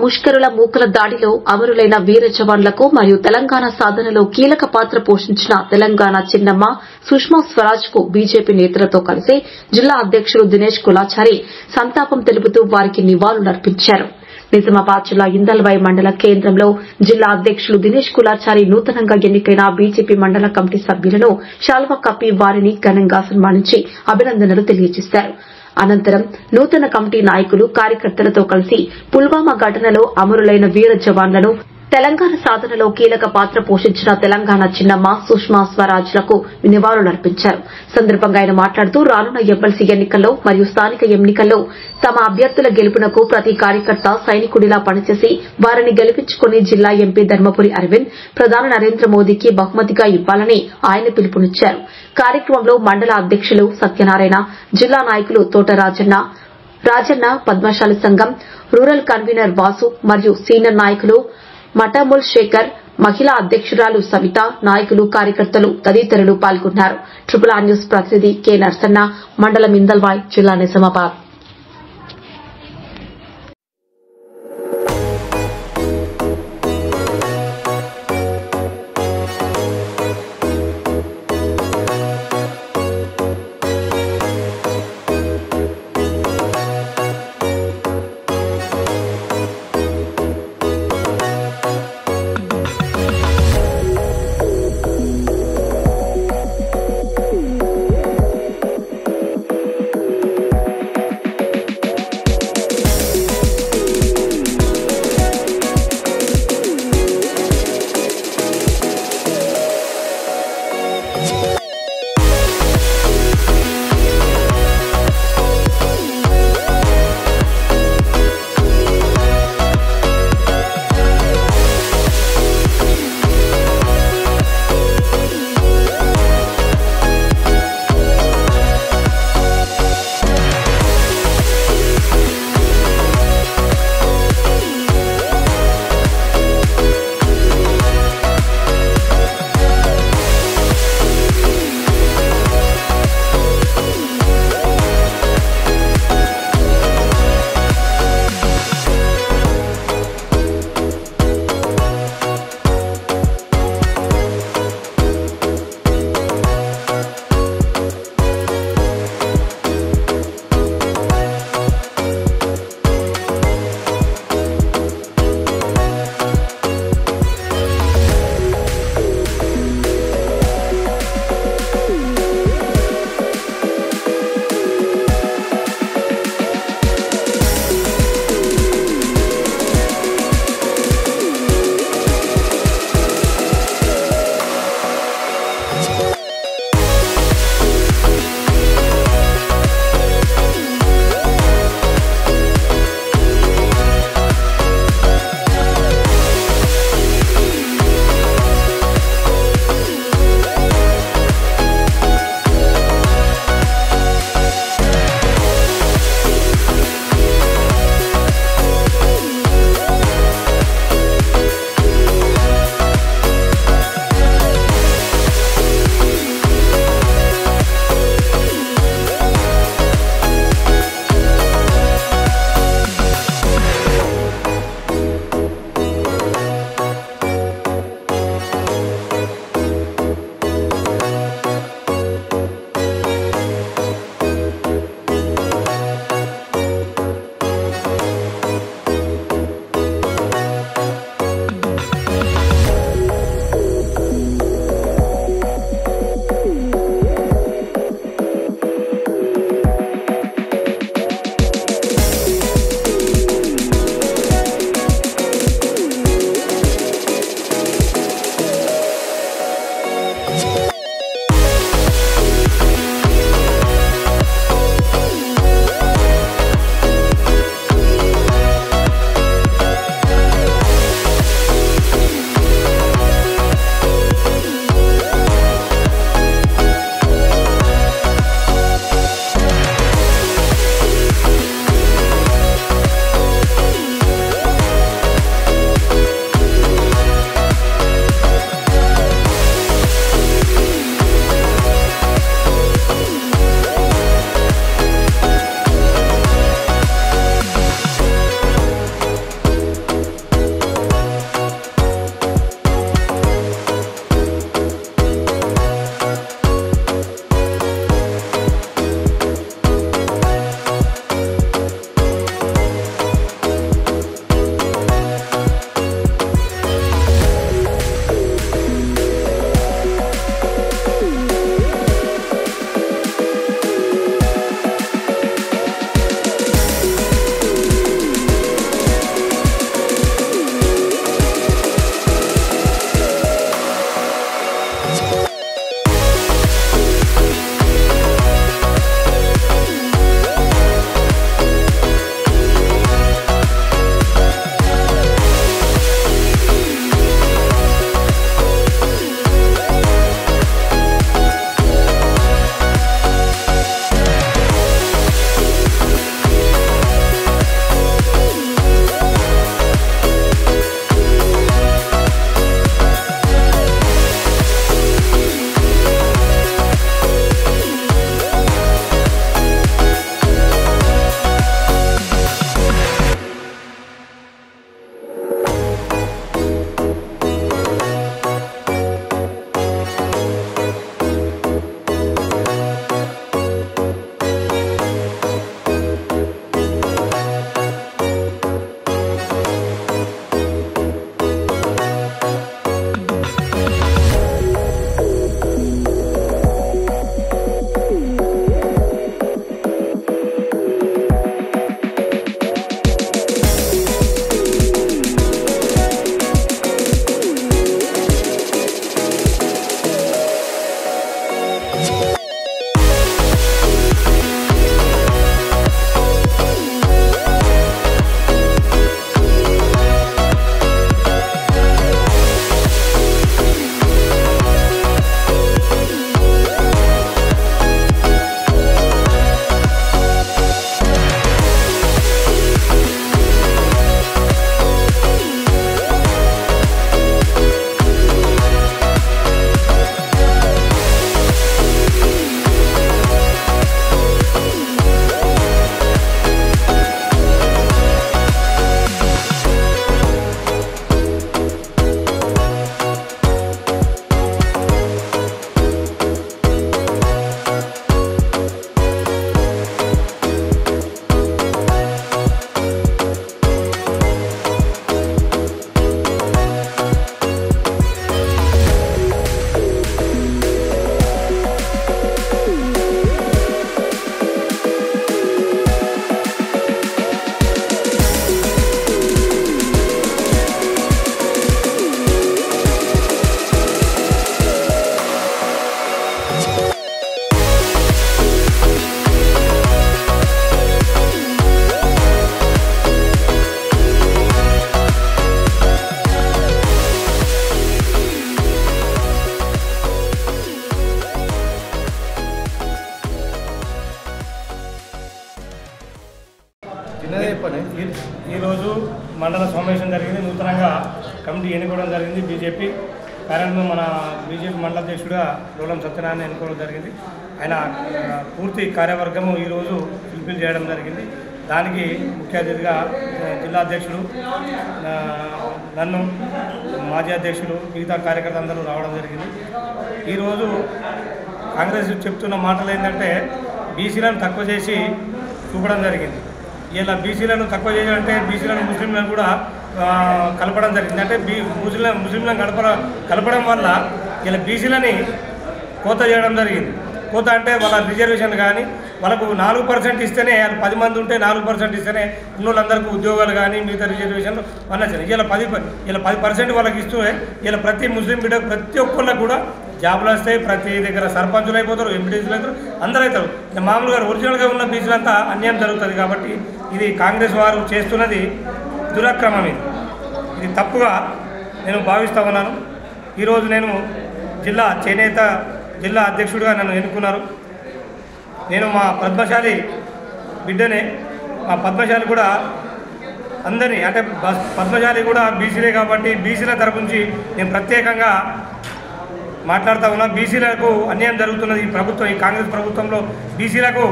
ముష్కరుల మూకల దాడిలో అమరులైన వీర జవాన్లకు మరియు తెలంగాణ సాధనలో కీలక పాత్ర పోషించిన తెలంగాణ చిన్నమ్మ సుష్మా స్వరాజ్ కు బీజేపీ నేతలతో కలిసి జిల్లా అధ్యకుడు దినేష్ కులాచారి సంతాపం తెలుపుతూ వారికి నివాళులర్పించారు. నిజామాబాద్ జిల్లా ఇందల్వాయి మండల కేంద్రంలో జిల్లా అధ్యకులు దినేష్ కులాచారి నూతనంగా ఎన్నికైన బీజేపీ మండల కమిటీ సభ్యులను శాల్వా కప్పి వారిని ఘనంగా సన్మానించి అభినందనలు తెలియజేశారు. అనంతరం నూతన కమిటీ నాయకులు కార్యకర్తలతో కలిసి పుల్వామా ఘటనలో అమరులైన వీర జవాన్లను తెలంగాణ సాధనలో కీలక పాత్ర పోషించిన తెలంగాణ చిన్నమ్మ సుష్మా స్వరాజ్లకు నివాళులర్పించారు. సందర్భంగా ఆయన మాట్లాడుతూ రానున్న ఎమ్మెల్సీ ఎన్నికల్లో మరియు స్థానిక ఎన్నికల్లో తమ అభ్యర్థుల గెలుపునకు ప్రతి కార్యకర్త సైనికుడిలా పనిచేసి వారిని గెలిపించుకుని జిల్లా ఎంపీ ధర్మపురి అరవింద్ ప్రధాని నరేంద్ర మోదీకి బహుమతిగా ఇవ్వాలని ఆయన పిలుపునిచ్చారు. కార్యక్రమంలో మండల అధ్యకులు సత్యనారాయణ, జిల్లా నాయకులు తోట రాజన్న, పద్మశాలి సంఘం రూరల్ కన్వీనర్ వాసు మరియు సీనియర్ నాయకులు మటముల్ శేఖర్, మహిళా అధ్యకురాలు సవిత, నాయకులు, కార్యకర్తలు తదితరులు పాల్గొన్నారు. ట్రిపుల్ ఆర్ న్యూస్ ప్రతినిధి కె నర్సన్న, మండలం ఇందల్వాయి, జిల్లా నిజామాబాద్. ఈరోజు మండల సమావేశం జరిగింది. నూతనంగా కమిటీ ఎన్నుకోవడం జరిగింది. బీజేపీ కార్యాలయంలో మన బీజేపీ మండల అధ్యక్షుడిగా రోలం సత్యనారాయణ ఎన్నుకోవడం జరిగింది. ఆయన పూర్తి కార్యవర్గము ఈరోజు ఫుల్ఫిల్ చేయడం జరిగింది. దానికి ముఖ్య అతిథిగా జిల్లా అధ్యక్షుడు, నన్ను మాజీ అధ్యక్షుడు, మిగతా కార్యకర్తలు అందరూ రావడం జరిగింది. ఈరోజు కాంగ్రెస్ చెప్తున్న మాటలు ఏంటంటే బీసీలను తక్కువ చేసి చూపడం జరిగింది. ఇలా బీసీలను తక్కువ చేయాలంటే బీసీలను ముస్లింలను కూడా కలపడం జరిగింది. అంటే ముస్లింలను కలపడం వల్ల ఇలా బీసీలని కోత చేయడం జరిగింది. కోత అంటే వాళ్ళ రిజర్వేషన్ కానీ వాళ్ళకు 4% ఇస్తేనే 10 మంది ఉంటే 4% ఇస్తేనే ఉన్నోళ్ళందరికీ ఉద్యోగాలు కానీ మిగతా రిజర్వేషన్లు అన్నది. ఇలా 10% వాళ్ళకి ఇస్తూ ఇలా ప్రతి ముస్లిం బిడ్డకు ప్రతి ఒక్కళ్ళకు కూడా జాబులు వస్తాయి. ప్రతి దగ్గర సర్పంచులు అయిపోతారు, ఎంపీటీసీలు అవుతారు, అందరూ అవుతారు. మామూలుగా ఒరిజినల్గా ఉన్న బీసీలంతా అన్యాయం జరుగుతుంది. కాబట్టి ఇది కాంగ్రెస్ వారు చేస్తున్నది దురక్రమం. ఇది తప్పుగా నేను భావిస్తూ ఉన్నాను. ఈరోజు నేను జిల్లా అధ్యక్షుడిగా నన్ను ఎన్నుకున్నారు. నేను మా పద్మశాలి బిడ్డనే. మా పద్మశాలి కూడా అందరినీ అంటే పద్మశాలి కూడా బీసీలే కాబట్టి బీసీల తరపు నుంచి నేను ప్రత్యేకంగా మాట్లాడుతూ ఉన్నా. బీసీలకు అన్యాయం జరుగుతున్నది. ఈ కాంగ్రెస్ ప్రభుత్వంలో బీసీలకు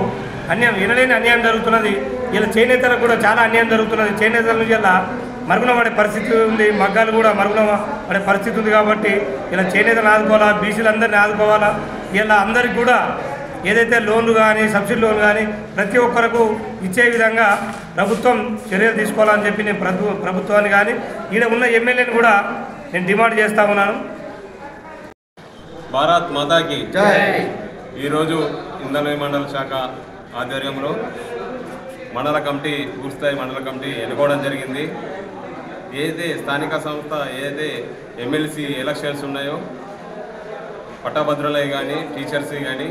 వినలేని అన్యాయం జరుగుతున్నది. ఇలా చేనేతలకు కూడా చాలా అన్యాయం జరుగుతున్నది. చేనేతల నుంచి ఇలా మరుగున పడే పరిస్థితి ఉంది. మగ్గాలు కూడా మరుగున పడే పరిస్థితి ఉంది. కాబట్టి ఇలా చేనేతను ఆదుకోవాలా, బీసీలందరినీ ఆదుకోవాలా. ఇలా అందరికీ కూడా ఏదైతే లోన్లు కానీ సబ్సిడీ లోన్ కానీ ప్రతి ఒక్కరికి ఇచ్చే విధంగా ప్రభుత్వం చర్యలు తీసుకోవాలని చెప్పి నేను ప్రభుత్వాన్ని కానీ ఈడ ఉన్న ఎమ్మెల్యేని కూడా నేను డిమాండ్ చేస్తూ ఉన్నాను. భారత్ మాతాకి జై. ఈరోజు ఇంధన మండల శాఖ ఆధ్వర్యంలో మండల కమిటీ పూర్తిస్థాయి మండల కమిటీ ఎన్నుకోవడం జరిగింది. ఏదైతే స్థానిక సంస్థ ఏదైతే ఎమ్మెల్సీ ఎలక్షన్స్ ఉన్నాయో పట్టభద్రులవి కానీ టీచర్స్ కానీ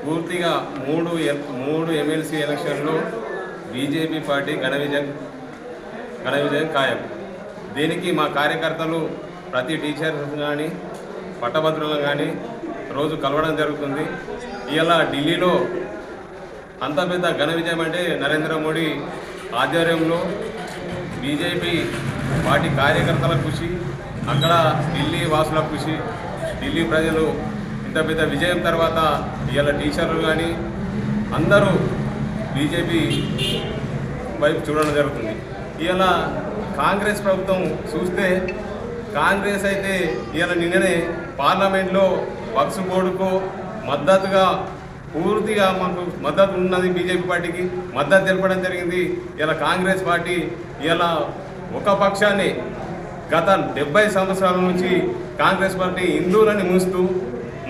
పూర్తిగా మూడు ఎమ్మెల్సీ ఎలక్షన్లో బీజేపీ పార్టీ ఘన విజయం ఖాయం. దీనికి మా కార్యకర్తలు ప్రతి టీచర్స్ కానీ పట్టభద్రులను కానీ రోజు కలవడం జరుగుతుంది. ఇలా ఢిల్లీలో అంత పెద్ద ఘన విజయం అంటే నరేంద్ర మోడీ ఆధ్వర్యంలో బీజేపీ పార్టీ కార్యకర్తల కృషి, అక్కడ ఢిల్లీ వాసుల కృషి, ఢిల్లీ ప్రజలు ఇంత పెద్ద విజయం తర్వాత ఇలా టీచర్లు కానీ అందరూ బీజేపీ వైపు చూడడం జరుగుతుంది. ఇలా కాంగ్రెస్ ప్రభుత్వం చూస్తే కాంగ్రెస్ అయితే ఇలా నిన్ననే పార్లమెంట్లో వక్ఫ్ బోర్డుకు మద్దతుగా పూర్తిగా మాకు మద్దతు ఉన్నది. బీజేపీ పార్టీకి మద్దతు తెలపడం జరిగింది. ఇలా కాంగ్రెస్ పార్టీ ఇలా ఒక పక్షాన్ని గత 70 సంవత్సరాల నుంచి కాంగ్రెస్ పార్టీ హిందువులని మూస్తూ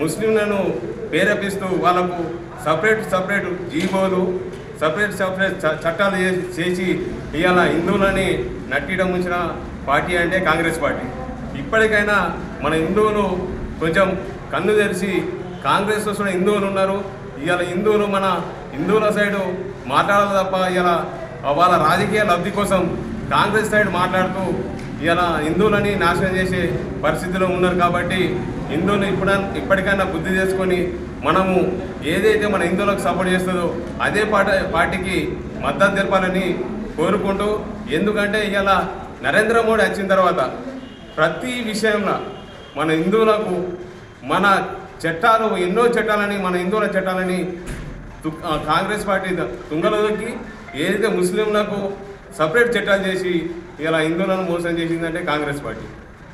ముస్లింలను ప్రేరేపిస్తూ వాళ్ళకు సపరేట్ జీవోలు సపరేట్ చట్టాలు చేసి ఇలా హిందువులని నట్టిడం ఉంచిన పార్టీ అంటే కాంగ్రెస్ పార్టీ. ఇప్పటికైనా మన హిందువులు కొంచెం కన్ను తెరిచి కాంగ్రెస్లో కూడా హిందువులు ఉన్నారు. ఇవాళ హిందువులు మన హిందువుల సైడు మాట్లాడాలి తప్ప ఇలా వాళ్ళ రాజకీయ లబ్ధి కోసం కాంగ్రెస్ సైడ్ మాట్లాడుతూ ఇలా హిందువులని నాశనం చేసే పరిస్థితిలో ఉన్నారు. కాబట్టి హిందువులు ఇప్పటికైనా బుద్ధి చేసుకొని మనము ఏదైతే మన హిందువులకు సపోర్ట్ చేస్తుందో అదే పార్టీకి మద్దతు తెలపాలని కోరుకుంటూ, ఎందుకంటే ఇలా నరేంద్ర మోడీ వచ్చిన తర్వాత ప్రతి విషయంలో మన హిందువులకు మన చట్టాలు ఎన్నో చట్టాలని మన హిందువుల చట్టాలని కాంగ్రెస్ పార్టీ తుంగలో దొక్కి ఏదైతే ముస్లింలకు సపరేట్ చట్టాలు చేసి ఇలా హిందువులను మోసం చేసిందంటే కాంగ్రెస్ పార్టీ.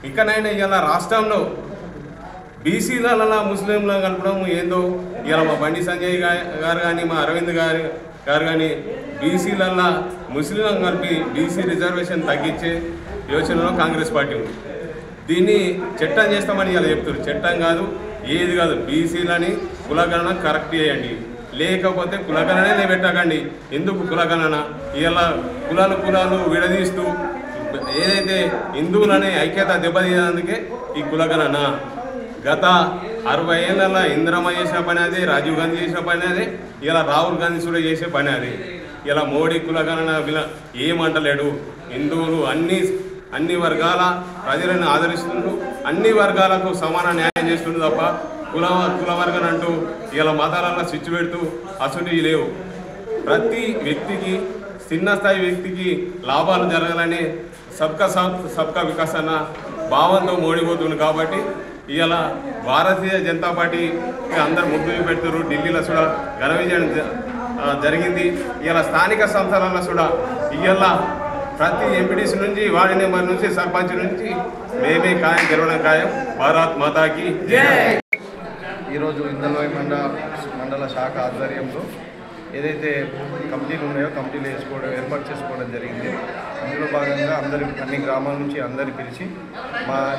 ఇకనైనా ఇలా రాష్ట్రంలో బీసీలలో ముస్లింలను కలపడం ఏందో ఇలా మా బండి సంజయ్ గారు కానీ మా అరవింద్ గారు కానీ బీసీలల్లో ముస్లింలను కలిపి బీసీ రిజర్వేషన్ తగ్గించే యోచనలో కాంగ్రెస్ పార్టీ ఉంది. దీన్ని చట్టం చేస్తామని ఇలా చెప్తారు. చట్టం కాదు, ఏది కాదు, బీసీలని కులగణన కరెక్ట్ చేయండి, లేకపోతే కులగణనే పెట్టకండి. ఎందుకు కులగణన? ఇలా కులాలు విడదీస్తూ ఏదైతే హిందువులనే ఐక్యత దెబ్బతీయడానికే ఈ కులగణన. గత 60 ఏళ్ళ ఇందిరమ్మ చేసిన పని అదే, రాజీవ్ గాంధీ చేసిన పని అదే, ఇలా రాహుల్ గాంధీ కూడా చేసే పని అదే. ఇలా మోడీ కులగణన ఏమంటలేడు. హిందువులు అన్ని వర్గాల ప్రజలను ఆదరిస్తుంటూ అన్ని వర్గాలకు సమాన న్యాయం చేస్తుండ్రు తప్ప కుల వర్గం అంటూ ఇలా మతాలలో స్విచ్ పెడుతూ అసలు లేవు. ప్రతి వ్యక్తికి చిన్న స్థాయి వ్యక్తికి లాభాలు జరగాలని సబ్కా సాత్ సబ్కా వికాస్ అన్న భావంతో మోడిపోతుంది. కాబట్టి ఇవాళ భారతీయ జనతా పార్టీ అందరు ముగ్గురు పెడుతున్నారు. ఢిల్లీలో కూడా ఘన విజయం జరిగింది. ఇవాళ స్థానిక సంస్థలలో కూడా ఇవాళ ప్రతి ఎంపీటీసీ నుంచి వార్డు నెంబర్ నుంచి సర్పంచ్ నుంచి మేమే ఖాయం గెలవడం ఖాయం. భారత్ మాతాకి ఈరోజు ఇందల్వాయి మండల శాఖ ఆధ్వర్యంలో ఏదైతే కమిటీలు ఉన్నాయో కమిటీలు ఏర్పాటు చేసుకోవడం జరిగింది. అందులో భాగంగా అన్ని గ్రామాల నుంచి అందరిని పిలిచి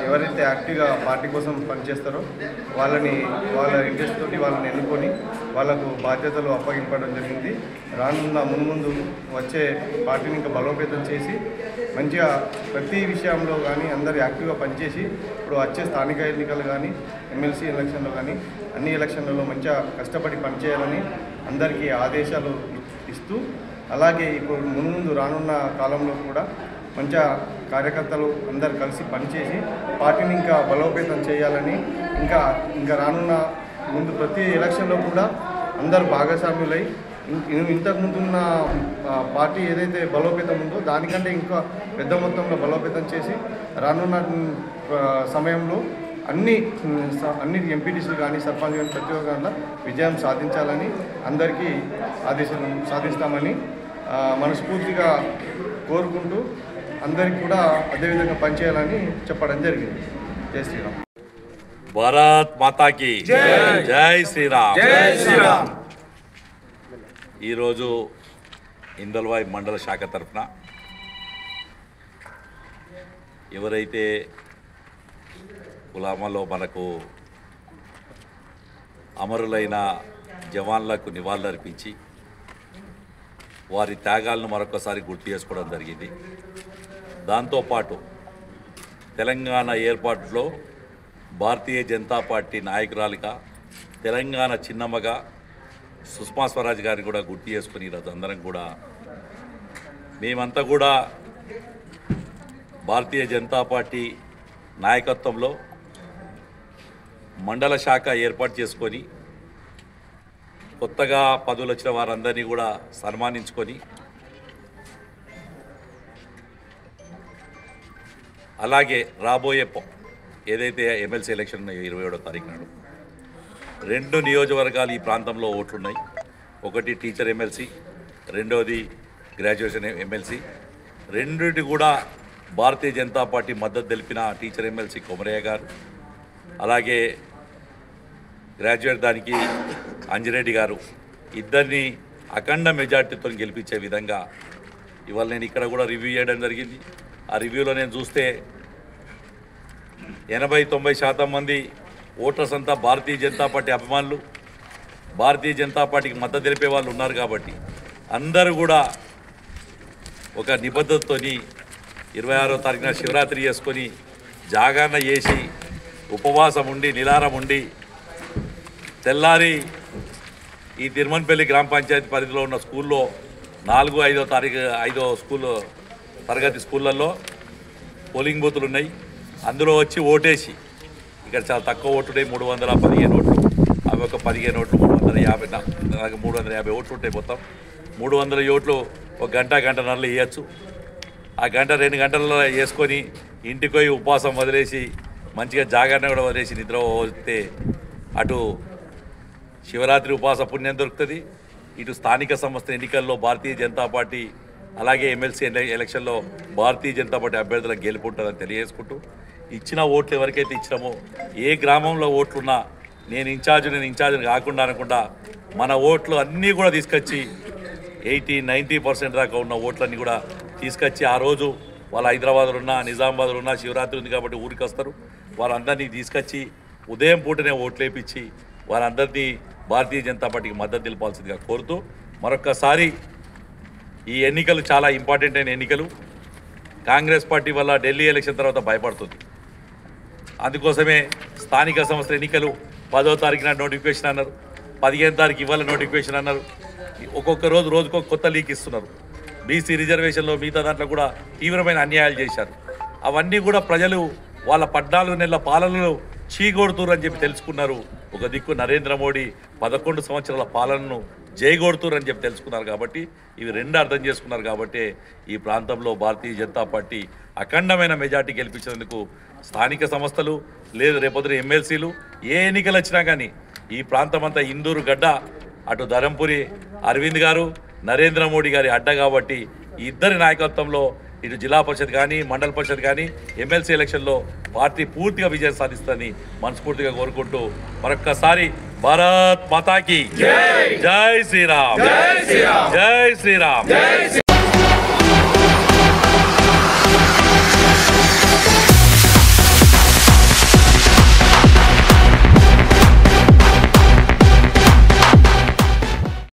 ఎవరైతే యాక్టివ్గా పార్టీ కోసం పనిచేస్తారో వాళ్ళ ఇంట్రెస్ట్ తోటి వాళ్ళని ఎన్నుకొని వాళ్ళకు బాధ్యతలు అప్పగింపడం జరిగింది. రానున్న ముందు వచ్చే పార్టీని ఇంకా బలోపేతం చేసి మంచిగా ప్రతి విషయంలో కానీ అందరు యాక్టివ్గా పనిచేసి ఇప్పుడు వచ్చే స్థానిక ఎన్నికలు కానీ ఎమ్మెల్సీ ఎలక్షన్లో కానీ అన్ని ఎలక్షన్లలో మంచిగా కష్టపడి పనిచేయాలని అందరికీ ఆదేశాలు ఇస్తూ, అలాగే ఇప్పుడు ముందు రానున్న కాలంలో కూడా మంచిగా కార్యకర్తలు అందరు కలిసి పనిచేసి పార్టీని ఇంకా బలోపేతం చేయాలని, ఇంకా రానున్న ముందు ప్రతి ఎలక్షన్లో కూడా అందరు భాగస్వాములై ఇంతకుముందున్న పార్టీ ఏదైతే బలోపేతం ఉందో దానికంటే ఇంకా పెద్ద మొత్తంలో బలోపేతం చేసి రానున్న సమయంలో అన్ని ఎంపీటీసీలు కానీ సర్పంచ్ కానీ ప్రతి ఒక్కరిలో విజయం సాధించాలని అందరికీ ఆదేశాలు సాధిస్తామని మనస్ఫూర్తిగా కోరుకుంటూ అందరికీ కూడా అదేవిధంగా పనిచేయాలని చెప్పడం జరిగింది. జై శ్రీరామ్. భారత్ మాతాకి జై శ్రీరామ్. జై శ్రీరామ్. ఈరోజు ఇందల్వాయి మండల శాఖ తరఫున ఎవరైతే పుల్వామాలో మనకు అమరులైన జవాన్లకు నివాళులర్పించి వారి త్యాగాలను మరొకసారి గుర్తు చేసుకోవడం జరిగింది. దాంతోపాటు తెలంగాణ ఏర్పాటులో భారతీయ జనతా పార్టీ నాయకురాలిగా తెలంగాణ చిన్నమ్మగా సుష్మా స్వరాజ్ గారిని కూడా గుర్తు చేసుకుని ఈరోజు అందరం కూడా మేమంతా కూడా భారతీయ జనతా పార్టీ నాయకత్వంలో మండల శాఖ ఏర్పాటు చేసుకొని కొత్తగా పదవులు వచ్చిన వారందరినీ కూడా సన్మానించుకొని అలాగే రాబోయే ఏదైతే ఎమ్మెల్సీ ఎలక్షన్ ఉన్నాయో 27వ తారీఖు నాడు 2 నియోజకవర్గాలు ఈ ప్రాంతంలో ఓట్లున్నాయి. ఒకటి టీచర్ ఎమ్మెల్సీ, రెండోది గ్రాడ్యుయేషన్ ఎమ్మెల్సీ. రెండింటి కూడా భారతీయ జనతా పార్టీ మద్దతు తెలిపిన టీచర్ ఎమ్మెల్సీ కొమరయ్య గారు, అలాగే గ్రాడ్యుయేట్ దానికి అంజిరెడ్డి గారు, ఇద్దరిని అఖండ మెజార్టీతో గెలిపించే విధంగా ఇవాళ నేను ఇక్కడ కూడా రివ్యూ చేయడం జరిగింది. ఆ రివ్యూలో నేను చూస్తే 80-90% మంది ఓటర్స్ అంతా భారతీయ జనతా పార్టీ అభిమానులు, భారతీయ జనతా పార్టీకి మద్దతు తెలిపే వాళ్ళు ఉన్నారు. కాబట్టి అందరూ కూడా ఒక నిబద్ధతతోని 26వ తారీఖున శివరాత్రి చేసుకొని జాగరణ చేసి ఉపవాసం ఉండి నిలారం ఉండి తెల్లారి ఈ తిరుమన్పల్లి గ్రామ పంచాయతీ పరిధిలో ఉన్న స్కూల్లో 4-5 స్కూల్లో తరగతి స్కూళ్ళల్లో పోలింగ్ బూతులు ఉన్నాయి. అందులో వచ్చి ఓటేసి ఇక్కడ చాలా తక్కువ ఓట్లు 315 ఓట్లు, అవి ఒక 15 ఓట్లు 350 ఓట్లు ఉంటాయి. మొత్తం 300 ఓట్లు ఒక గంటన్నరలో వేయచ్చు. ఆ 2 గంటలలో వేసుకొని ఇంటికి పోయి ఉపవాసం వదిలేసి మంచిగా జాగరణ కూడా వదిలేసి నిద్ర వస్తే అటు శివరాత్రి ఉపవాస పుణ్యం దొరుకుతుంది, ఇటు స్థానిక సంస్థ ఎన్నికల్లో భారతీయ జనతా పార్టీ అలాగే ఎమ్మెల్సీ ఎలక్షన్లో భారతీయ జనతా పార్టీ అభ్యర్థులకు గెలుపుంటుందని తెలియజేసుకుంటూ, ఇచ్చిన ఓట్లు ఎవరికైతే ఇచ్చినామో ఏ గ్రామంలో ఓట్లున్నా నేను ఇన్ఛార్జ్ని కాకుండా అనకుండా మన ఓట్లు అన్నీ కూడా తీసుకొచ్చి 80-90% దాకా ఉన్న ఓట్లన్నీ కూడా తీసుకొచ్చి ఆ రోజు వాళ్ళు హైదరాబాద్లో ఉన్నా నిజామాబాద్లో ఉన్నా శివరాత్రి ఉంది కాబట్టి ఊరికి వస్తారు, వారందరినీ తీసుకొచ్చి ఉదయం పూటనే ఓట్లు వేయించి వారందరినీ భారతీయ జనతా పార్టీకి మద్దతు తెలపాల్సిందిగా కోరుతూ, మరొక్కసారి ఈ ఎన్నికలు చాలా ఇంపార్టెంట్ అయిన ఎన్నికలు. కాంగ్రెస్ పార్టీ వల్ల ఢిల్లీ ఎలక్షన్ తర్వాత భయపడుతుంది. అందుకోసమే స్థానిక సంస్థల ఎన్నికలు 10వ తారీఖున నోటిఫికేషన్ అన్నారు, 15వ తారీఖు ఇవాళ నోటిఫికేషన్ అన్నారు. ఒక్కొక్క రోజుకొక కొత్త లీక్ ఇస్తున్నారు. బీసీ రిజర్వేషన్లో మిగతా దాంట్లో కూడా తీవ్రమైన అన్యాయాలు చేశారు. అవన్నీ కూడా ప్రజలు వాళ్ళ 14 నెలల పాలనలో చీగొడుతురు అని చెప్పి తెలుసుకున్నారు. ఒక దిక్కు నరేంద్ర మోడీ 11 సంవత్సరాల పాలనను జైగొడుతురని చెప్పి తెలుసుకున్నారు కాబట్టి ఇవి రెండు అర్థం చేసుకున్నారు కాబట్టి ఈ ప్రాంతంలో భారతీయ జనతా పార్టీ అఖండమైన మెజార్టీ గెలిపించినందుకు స్థానిక సంస్థలు లేదు రేపొద్దున ఎమ్మెల్సీలు ఏ ఎన్నికలు వచ్చినా కానీ ఈ ప్రాంతం అంతా ఇందూరు గడ్డ అటు ధరంపురి అరవింద్ గారు నరేంద్ర మోడీ గారి అడ్డ కాబట్టి ఈ ఇద్దరి నాయకత్వంలో ఇటు జిల్లా పరిషత్ కానీ మండల పరిషత్ కానీ ఎమ్మెల్సీ ఎలక్షన్లో పార్టీ పూర్తిగా విజయం సాధిస్తుందని మనస్ఫూర్తిగా కోరుకుంటూ మరొక్కసారి భారత్ మాతాకి జై శ్రీరామ్, జై శ్రీరామ్.